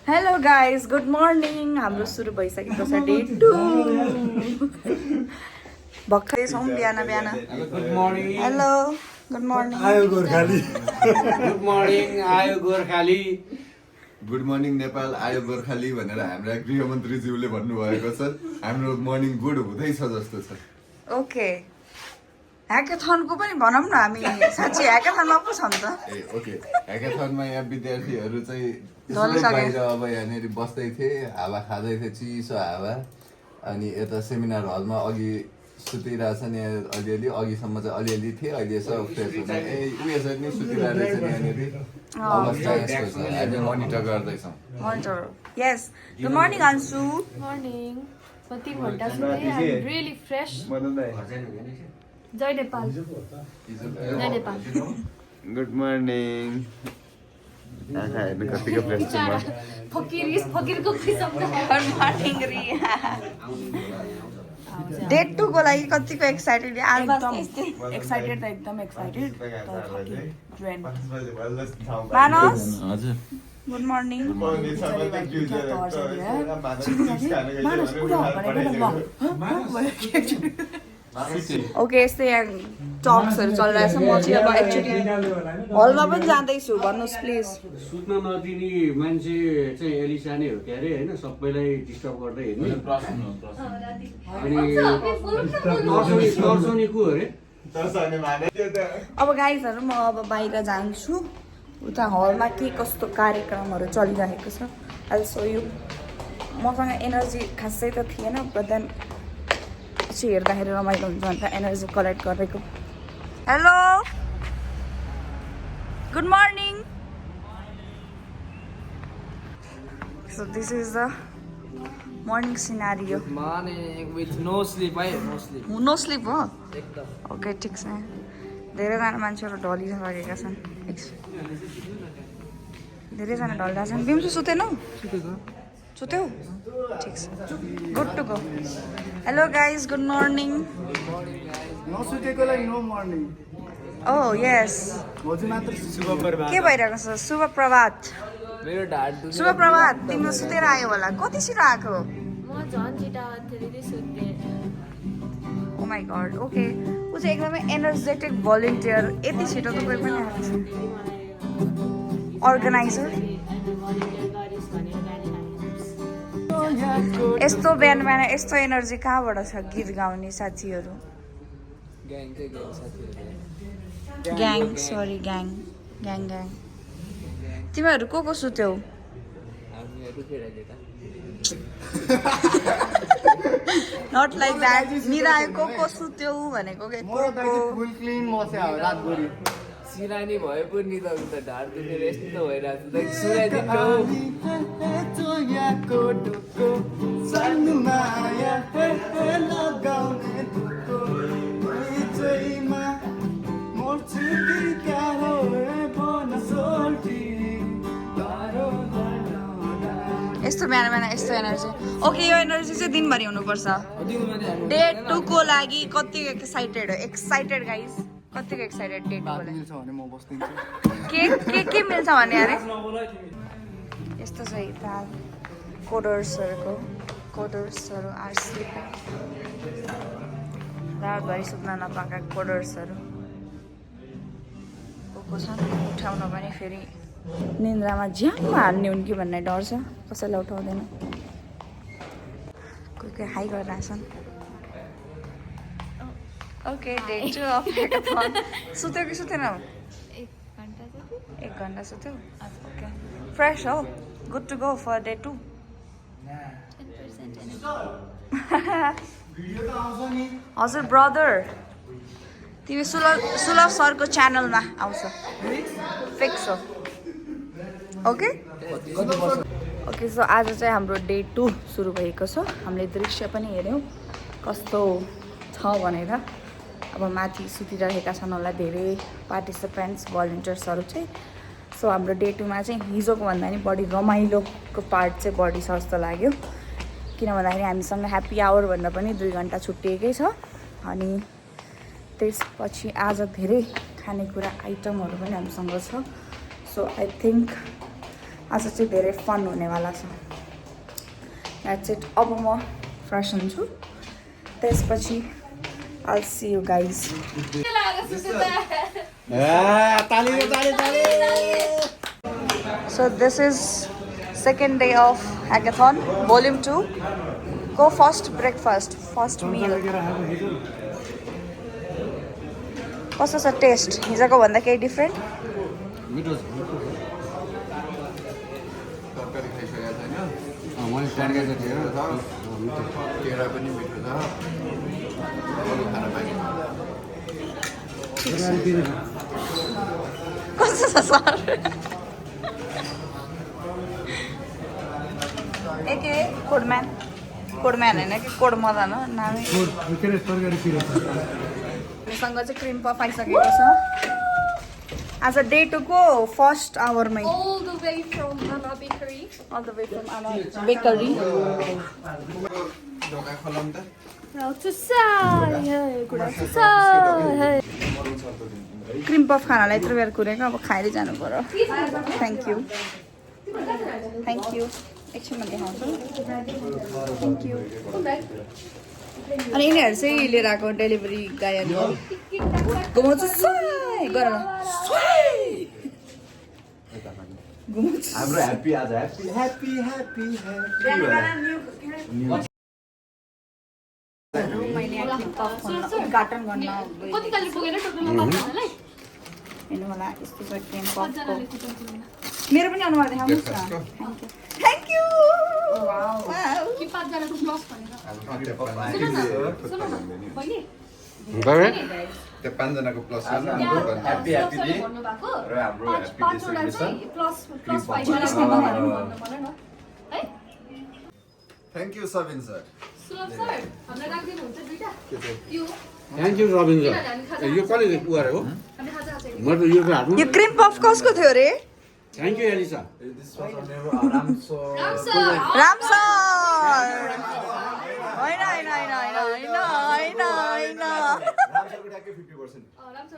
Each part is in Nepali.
हेलो गाइस गुड मर्निङ हाम्रो सुरु भइसकेको छ डे 2 भर्खरै छौँ बिहान बिहान good morning hello good morning आयो गोर्खाली गुड मर्निङ आयो गोर्खाली गुड मर्निङ नेपाल आयो गोर्खाली भनेर हाम्रा गृहमन्त्रीज्यूले भन्नुभएको छ हाम्रो मर्निङ गुड हुँदैछ जस्तो छ ओके ह्याकाथनको पनि भनौँ न हामी साँच्ची ह्याकाथनमा पो छौँ त ए ओके ह्याकाथनमा यहाँ विद्यार्थीहरू चाहिँ ढल्छ यसो क्या। बाहिर अब यहाँनिर बस्दै थिए हावा खाँदै थिए चिसो हावा अनि यता सेमिनार हलमा अघि सुतिरहेछन् यहाँ अलिअलि अघिसम्म चाहिँ अलिअलि थिए अहिले यसो फ्रेस हुने ए उयोसरी नै सुतिरहेको रहेछन् यहाँनिर अवस्था यस्तो छ हामी मोनिटर गर्दैछौँ monitor yes good morning Ansu Morning. म 3 घण्टा सुतेँ I'm really fresh. जय नेपाल जय नेपाल गुड मर्निङ आँखा हेर्नु कतिको फ्रेस छु म फकिरको किसम गुड मर्निङ रिया डे 2 को लागि कतिको एक्साइटेड एकदम एक्साइटेड त एकदम एक्साइटेड मानस हजुर गुड मर्निङ ओके यस्तै यहाँ टक्सहरू चलिरहेछ म चाहिँ अब एक्चुली हलमा पनि जाँदैछु भन्नुहोस् प्लिज सुत्न नदिने मान्छे चाहिँ एलिसा नै हो क्यारे होइन सबैलाई डिस्टर्ब गर्दै हिँड्ने अनि तर्सनी को अरे अब गाइजहरू म अब बाहिर जान्छु उता हलमा के कस्तो कार्यक्रमहरू चलिरहेको छ अहिले सो यो मसँग एनर्जी खासै त थिएन बट देन पछि हेर्दाखेरि रमाइलो हुन्छ भनेर एनर्जी कलेक्ट गरेको hello good morning so this is the morning scenario Morning with no sleep, I no sleep. No sleep हो एकदम ओके ठिक छ धेरैजना मान्छेहरू ढलिसकेका छन् धेरैजना ढलिरहेका छन् बिम्सु सुतेनौ सुत्यौ ठिक छ good to go hello guys good morning नसुतेकोलाई नो मर्निङ ओ यस हजुर मात्र शुभ प्रभात के भइरहेको छ शुभ प्रभात मेरो ढाड दुख्छ शुभ प्रभात तिम्रो सुतेर आयो होला कति छिटो आएको म झन् छिटो धेरै सुत्थेँ ओ माई गड ओके ऊ चाहिँ एकदमै एनर्जेटिक भलिन्टियर यति छिटो त कोही पनि आएको छैन अर्गनाइजर यस्तो बिहान बिहान यस्तो एनर्जी कहाँबाट छ गीत गाउने साथीहरू ग्याङ चाहिँ ग्याङ साथीहरू gang sorry gang gang gang तिमीहरू को सुत्यौ हामीहरू केटा नट लाइक द्याट निराय को सुत्यौ भनेको के को फुल क्लिन मस्या हो रातभरि सिरानी भए पनि नि त उता ढाड दुखेर यस्तो भइरहेको छ यस्तो बिहान बिहान यस्तो एनर्जी ओके यो एनर्जी चाहिँ दिनभरि हुनुपर्छ डे 2 को लागि कति एक्साइटेड गाइस कतिको एक्साइटेड डे 2 को लागि मिल्छ भने म बस्दिन्छु के मिल्छ भने अरे यस्तो छ यता कोडर्सहरू आर स्लिपिङ रातभरि सुत्न नपाएका कोडर्सहरू को छन् उठाउन पनि फेरि निन्द्रामा ज्यानमा हाल्ने हुन् कि भन्ने डर छ कसैलाई उठाउँदैन कोही हाई गरिरहेछन् ओके डे 2 अफ ह्याकाथन सुत्यो कि सुतेनौ 1 घण्टा जति 1 घन्टा सुत्यो ओके फ्रेस हो good to go for day 2 हजुर ब्रदर तिमी सुलभ सरको च्यानलमा आउँछ फिक्स हो ओके ओके सो आज चाहिँ हाम्रो डे 2 सुरु भएको छ हामीले दृश्य पनि हेऱ्यौँ कस्तो छ भनेर अब माथि सुतिरहेका छन् होला धेरै पार्टिसिपेन्ट्स भलिन्टियर्सहरू चाहिँ सो हाम्रो डे 2 मा चाहिँ हिजोको भन्दा नि बढी रमाइलोको पार्ट चाहिँ बढी छ जस्तो लाग्यो किन भन्दाखेरि हामीसँग ह्याप्पी आवर भन्दा पनि 2 घन्टा छुट्टिएकै छ अनि त्यसपछि आज धेरै खानेकुरा आइटमहरू पनि हामीसँग छ सो आई थिङ्क आज चाहिँ धेरै फन हुनेवाला छ। That's it. अब म फ्रेस हुन्छु, त्यसपछि I'll see you guys. So this is second day of hackathon, volume 2. Go first breakfast, first meal. कस्तो छ टेस्ट? हिजोको भन्दा केही डिफ्रेन्ट? मिठो छ। तरकारी खाइसकेको छैन। मैले ट्यान्का चाहिँ थियो। केरा पनि मिठो छ। अरू खाना बाँकी कस्तो छ सर? एके कोडम्यान होइन कि कोड मदन हो नामै। हामीसँग चाहिँ क्रिम पफ आइसकेको छ आज डे 2 को first आवरमै। All the way from Mama Bakery. All the way from Mama Bakery. ढोका खोलाउँ त। क्रिम पफ खानालाई यत्रो बेर कुरेको, अब खाएरै जानु पर्यो। थ्याङ्क यू एकछिनमा देखाउँछु। Thank you. अनि यिनीहरू चाहिँ लिएर आएको डेलिभरी गाई अनि घुमाउँछु गर न घुमाउँछु। हाम्रो ह्याप्पी आज ह्याप्पी मैले यहाँ क्रिम पफ उद्घाटन गर्न कति काली पुगेन टोटलमा पाउँदैनलाई? हेर्नु होला यस्तो छ क्रिम पफको। मेरो पनि अनुहार देखाउनुहोस् न। Thank you. वाउ कि 5 जनाको प्लस भनेर। सुन न बहिनी त्यो 5 जनाको प्लस ह्याप्पी ह्याप्पी भन्नु भएको र हाम्रो ह्याप्पी डिस्ट्रिब्युसन प्लस 5 जनाको भन्नु पर्यो न है। Thank you Sabin sir. सुलभ सर हामीलाई राख्दिनु हुन्छ दुईटा यो थ्याङ्क यू रबिन सर। यो कहिले पुगेर हो? हामी खाजा खाजा म त यो हातमा। यो क्रिम पफ कसको थियो रे? Thank you Elisa. Ram sir होइन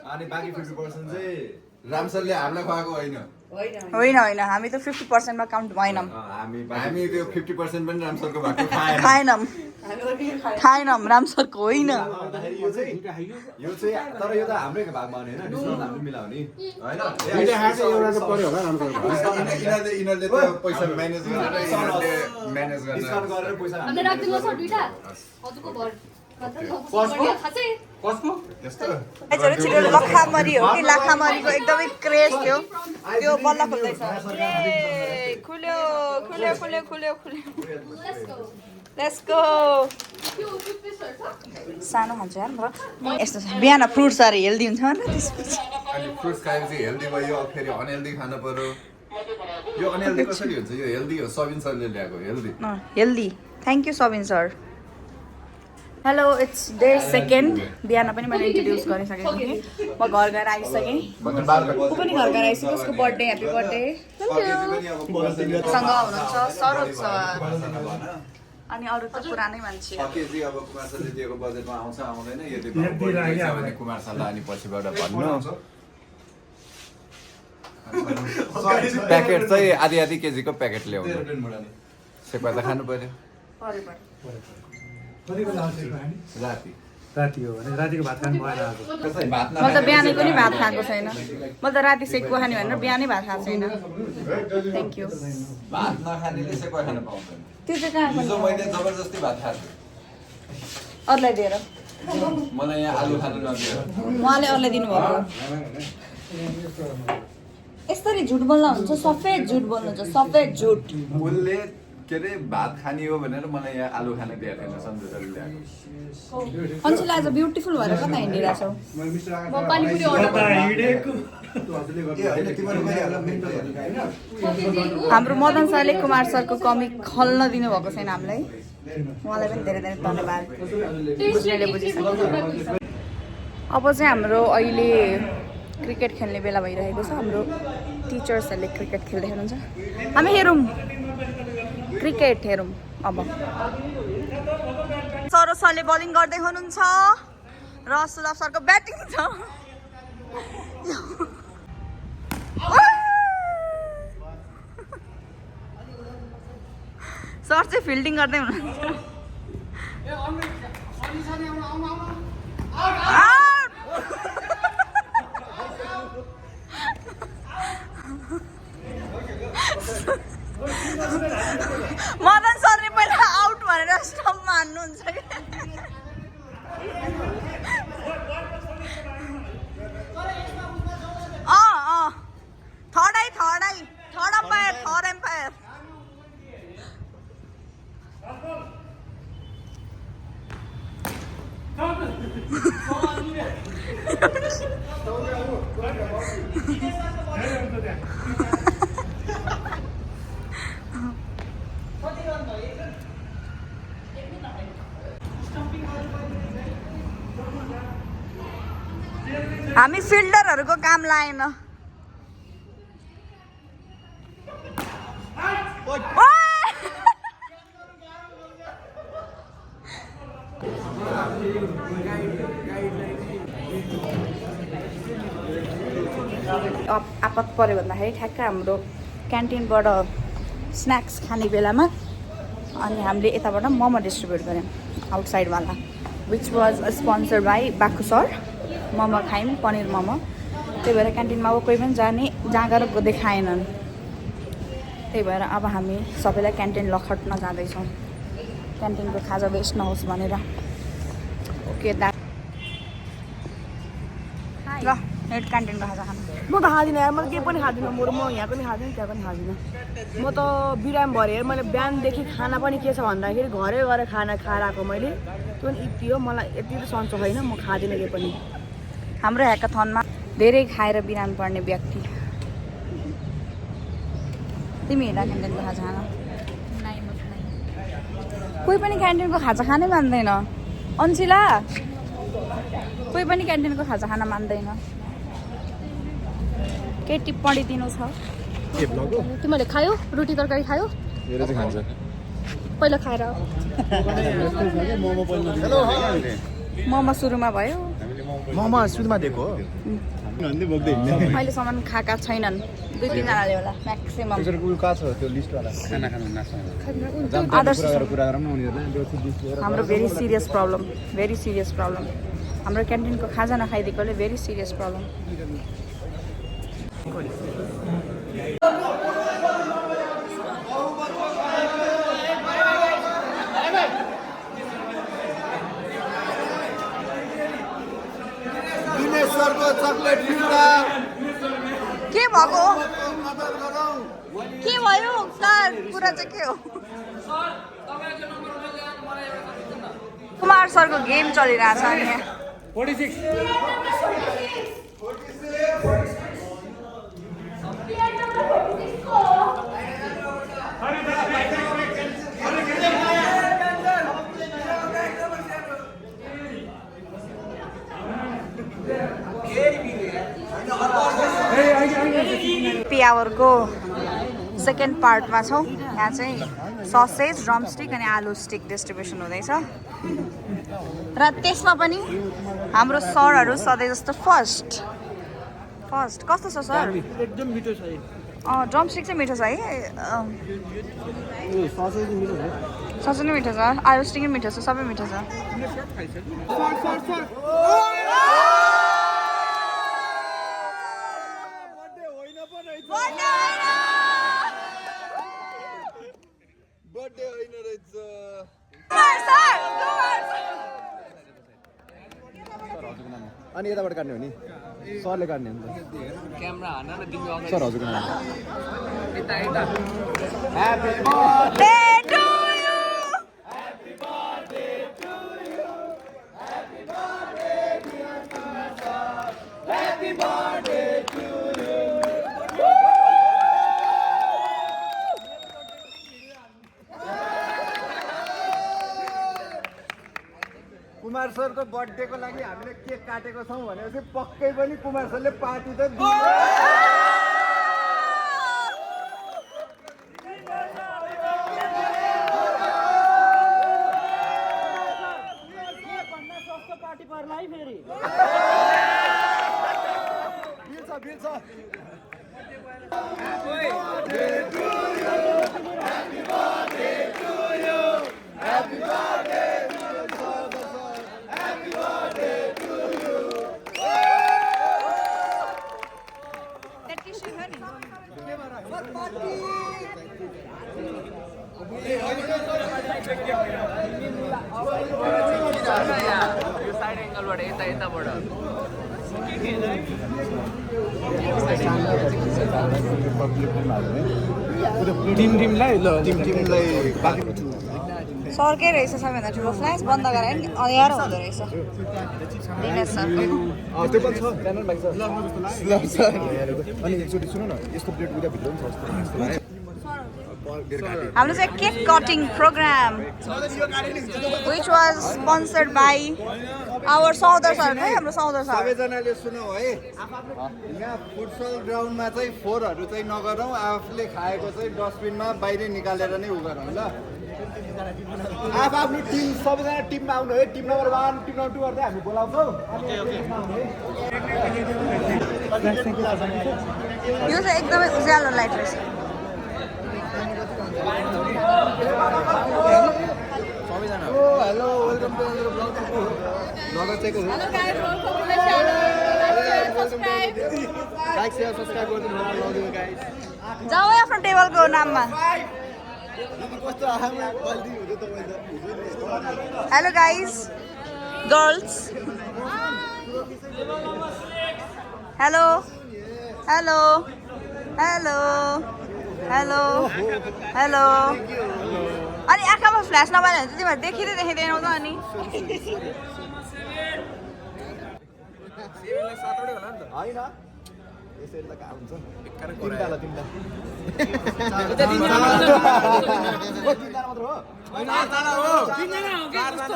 अनि बाँकी 50% चाहिँ राम सरले हामीलाई खुवाएको होइन। होइन हामी त 50% मा काउन्ट भएनौँ। हामी त्यो 50% पनि राम सरको भएको खाएनौँ राम सरको होइन। यो चाहिँ तर यो त हाम्रै भागमा हुने होइन, डिस्काउन्ट हामीले मिलाउने होइन। दुईटा खाएको एउटा त पर्यो होला रामसर। यिनीहरूले त पैसा म्यानेज गरेर डिस्काउन्ट गरेर पैसा हामीले राख्दिनु सर दुईटा हजुरको भर कसको? छिटो लखामरी हो कि लाखामरीको एकदमै क्रेज थियो त्यो बल्ल खोल्दैछ। खुल्यो लेट्स गो। सानो खान्छ यार म यस्तो छ। बिहान फ्रुट्स अरे हेल्दी हुन्छ भने त्यसपछि अनि फ्रुट्स खाएपछि हेल्दी भयो, अब फेरि अनहेल्दी खानु पर्यो। यो अनहेल्दी कसरी हुन्छ? यो हेल्दी हो, सबिन सरले ल्याएको healthy. Thank you Sabin sir. Hello it's day 2 बिहान पनि मैले इन्ट्रोड्युस गरिसकेको थिएँ। म घर गएर आइसकेँ। ऊ पनि घर गएर आइसक्यो। उसको बर्थडे ह्याप्पी बर्थडे। सँग हुनुहुन्छ सरोज सर अनि अरू त पुरानै मान्छे। केजी अब कुमार सरले दिएको बजेटमा आउँछ आउँदैन यदि भने कुमार सरलाई अनि पछिबाट भन्नु। प्याकेट चाहिँ आधी केजीको प्याकेट ल्याउनु। सेक्वा त खानु पर्यो। राति हो भने रातिको भात खानु भएन आज। मैले त बिहानै पनि भात खाएको छैन। मैले त राति सेकुवा खाने भनेर बिहानै भात खाएको छैन। Thank you. भात नखानेले सेक्वा खान पाउँदैन। त्यो चाहिँ कहाँ हिजो मैले जबरजस्ती भात खाएको अरूलाई दिएर मलाई यहाँ आलु खानु नदिएर उहाँले अरूलाई दिनुभएको। यसरी झुट बोल्न हुन्छ, सफेद झुट बोल्नुहुन्छ, सफेद झुट। उसले के अरे भात खाने हो भनेर मलाई यहाँ आलु खान दिएको थिएन सम्झौताले ल्याएको। अन्छुल आज ब्युटिफुल भएर कता हिँडिरहेछौ? म पानीपुरी अर्डर हाम्रो मदन सरले कुमार सरको कमी खल्न दिनुभएको छैन हामीलाई। उहाँलाई पनि धेरै धेरै धन्यवाद। बुझ्नेले बुझिसक्यो। अब चाहिँ हाम्रो अहिले क्रिकेट खेल्ने बेला भइरहेको छ। हाम्रो टिचर्सहरूले क्रिकेट खेल्दै हुनुहुन्छ। हामी हेरौँ क्रिकेट हेरौँ। अब सरोज सरले बलिङ गर्दै हुनुहुन्छ र सुलभ सरको ब्याटिङ छ। सर चाहिँ फिल्डिङ गर्दै हुनुहुन्छ मदन सरले पहिला आउट भनेर स्टम्पमा हान्नुहुन्छ कि थर्ड एम्पायर हामी फिल्डरहरूको काम लाएन आपत पऱ्यो भन्दाखेरि ठ्याक्क हाम्रो क्यान्टिनबाट स्न्याक्स खाने बेलामा अनि हामीले यताबाट मोमो डिस्ट्रिब्युट गऱ्यौँ आउटसाइडवाला which was sponsor by Bakku sir momo खायौँ पनिर मोमो त्यही भएर क्यान्टिनमा अब कोही पनि जहाँ गएर देखाएनन् त्यही भएर अब हामी सबैलाई क्यान्टिन लखट्न जाँदैछौँ क्यान्टिनको खाजा वेस्ट नहोस् भनेर ओके दा ल नेट क्यान्टिनको खाजा खानु म त खाँदिनँ यार मैले केही पनि खाँदिनँ म यहाँ पनि खाँदिनँ त्यहाँ पनि खाँदिनँ म त बिराम भरे मैले बिहानदेखि खाना पनि के छ भन्दाखेरि घरै गएर खाना खाएर आएको मैले त्यो पनि यति हो मलाई यति त सन्चो छैन म खाँदिनँ केही पनि हाम्रो ह्याकाथनमा धेरै खाएर बिरामी पर्ने व्यक्ति तिमी हेर क्यान्टिनको खाजा खान कोही पनि क्यान्टिनको खाजा खानै मान्दैन अन्सिला कोही पनि क्यान्टिनको खाजा खान मान्दैन के टिप्पणी दिनु छ तिमीहरूले खायो रोटी तरकारी खायो पहिला खाएर मोमो सुरुमा भयो मोमो सुरुमा दिएको हो अहिलेसम्म खाएका छैनन् 2-3जनाले होला म्याक्सिमम आदर्श हाम्रो भेरी सिरियस प्रब्लम हाम्रो क्यान्टिनको खाजा नखाइदिएकोले भेरी सिरियस प्रब्लम के भएको के भयो सर कुरा चाहिँ के हो कुमार सरको गेम चलिरहेछ अनि यहाँ 46 ह्याप्पी आवरको सेकेन्ड पार्टमा छौँ यहाँ चाहिँ ससेज ड्रमस्टिक अनि आलु स्टिक डिस्ट्रिब्युसन हुँदैछ र त्यसमा पनि हाम्रो सरहरू सधैँ जस्तो फर्स्ट कस्तो छ सर एकदम मिठो छ ड्रमस्टिक चाहिँ मिठो छ है सबै मिठो छ आलु स्टिक पनि मिठो छ सबै मिठो छ अनि यताबाट काट्ने हो नि सरले काट्ने हो नि क्यामेरा हान्न न तिमी अगाडि सर हजुरको नाम कुमार सरको बर्थडेको लागि हामीले केक काटेको छौँ भनेपछि पक्कै पनि कुमार सरले पार्टी त पार्टी पर्ला है फेरि बिल्छ Happy birthday to you. टेबलबाट यताबाट सर्कै रहेछ सबैभन्दा ठुलो फ्ल्यास बन्द गरायो नि अँध्यारो हुँदो रहेछ दिनेश सरको अनि एकचोटि सुन न यस्तो प्लेट उता भित्र पनि छ हाम्रो चाहिँ cake cutting programme which was sponsored by our सौदर सर है हाम्रो सौदर सर सबैजनाले सुनौ है यहाँ फुटसल ग्राउन्डमा चाहिँ फोहोरहरू चाहिँ नगरौँ आफूले खाएको चाहिँ डस्टबिनमा बाहिर निकालेर नै उ गरौँ ल आफ्नो टिम सबैजना टिममा आउनु है टिम नम्बर 1 टिम नम्बर 2 गर्दै हामी बोलाउँछौँ यो चाहिँ एकदमै उज्यालो लाइट रहेछ hello welcome to our blog blogger चाहिँ को लाइक शेयर सब्स्क्राइब गरिदिनु होला लभ यु गाइस जाऊ है आफ्नो टेबलको नाममा कस्तो आमा गल्ती हुँदै तपाईँ hello guys girls hello hello hello hello hello अनि आँखामा फ्ल्यास नबाल्यो भने तिमीहरू देखिँदैनौ त अनि होइन यसरी त कहाँ हुन्छ तिनवटा मात्र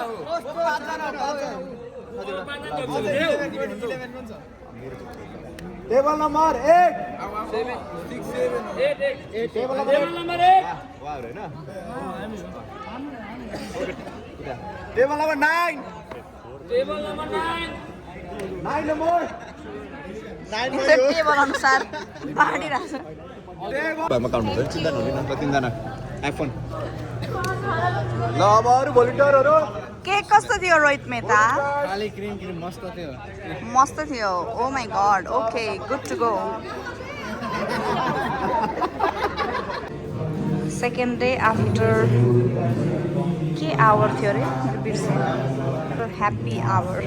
हो table number 8 table number 1 table number 9 number table अनुसार बाँडिरहेको छ घरमा काउन्ट हुन्छ चिन्ता नलिनु तिनजना आइफोन ल अब अरू भोलिन्टियरहरू केक कस्तो थियो रोहित मेहता खाली क्रिम मस्त थियो oh my god okay good to go second day after के आवर थियो अरे बिर्सेँ happy hour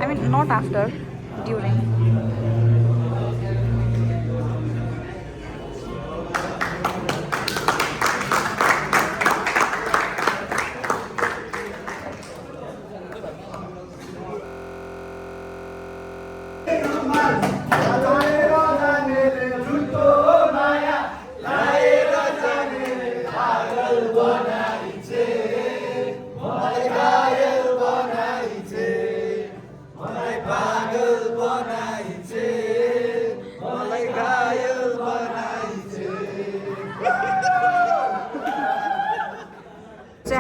I mean not after during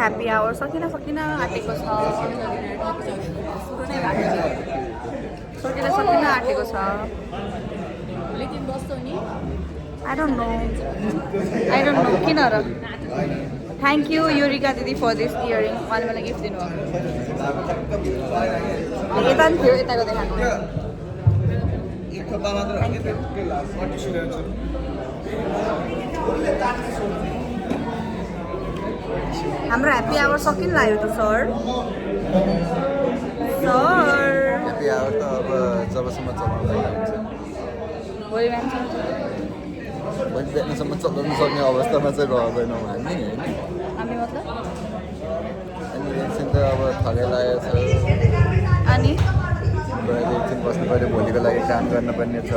happy hour सकिन आँटेको छ आई डोन्ट नो किन र थ्याङ्क यू युरिका दिदी फर दिस इयरिङ उहाँले मलाई गिफ्ट दिनुभयो यता नि थियो यताको देखाएको हाम्रो ह्याप्पी आवर सकिन लाग्यो त सर ह्याप्पी आवर त अब जबसम्म चलाउँदै हुन्छ भोलि बिहान भोलि बिहानसम्म चलाउनु सक्ने अवस्थामा चाहिँ रहँदैनौँ हामी होइन हामी मतलब अनि एकछिन त अब थकै लागेको छ अनि एकछिन बस्नु पऱ्यो भोलिको लागि काम गर्नुपर्ने छ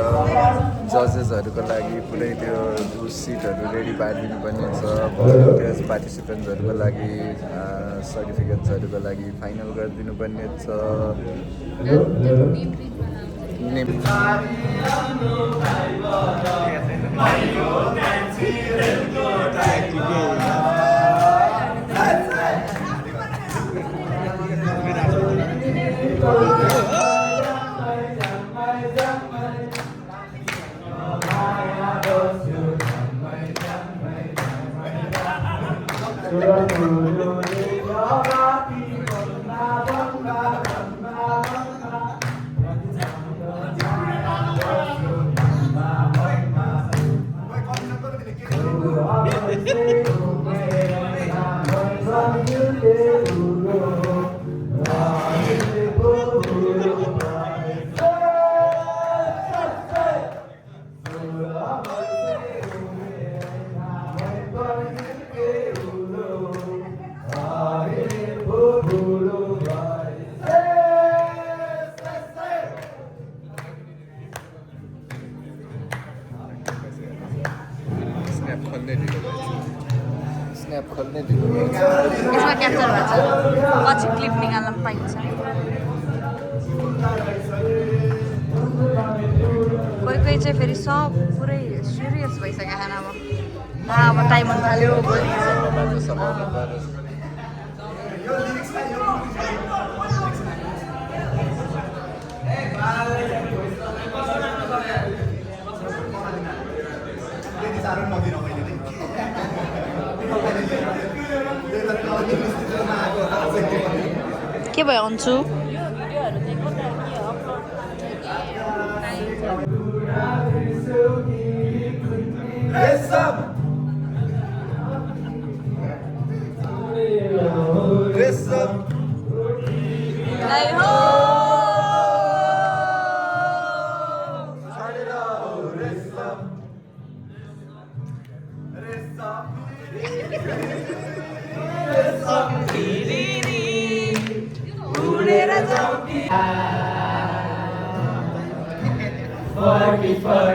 जजेसहरूको लागि पुरै त्यो सिटहरू रेडी पारिदिनु पर्ने छ भलन्टियर्स पार्टिसिपेन्ट्सहरूको लागि सर्टिफिकेट्सहरूको लागि फाइनल गरिदिनु पर्ने छ स्न्याप खोल्नै दिनु यसमा क्याप्चर भएको छ पछि क्लिप निकाल्न पाइन्छ कोही कोही चाहिँ फेरि सब पुरै सिरियस भइसक्यो खानामा अब टाइम हुन थाल्यो के भयो अन्छु Nice video. Thank you, sir.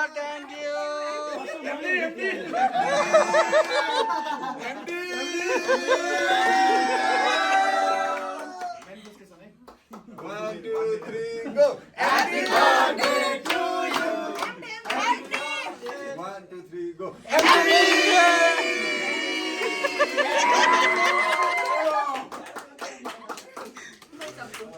Thank you. One, two, three, go. Happy birthday.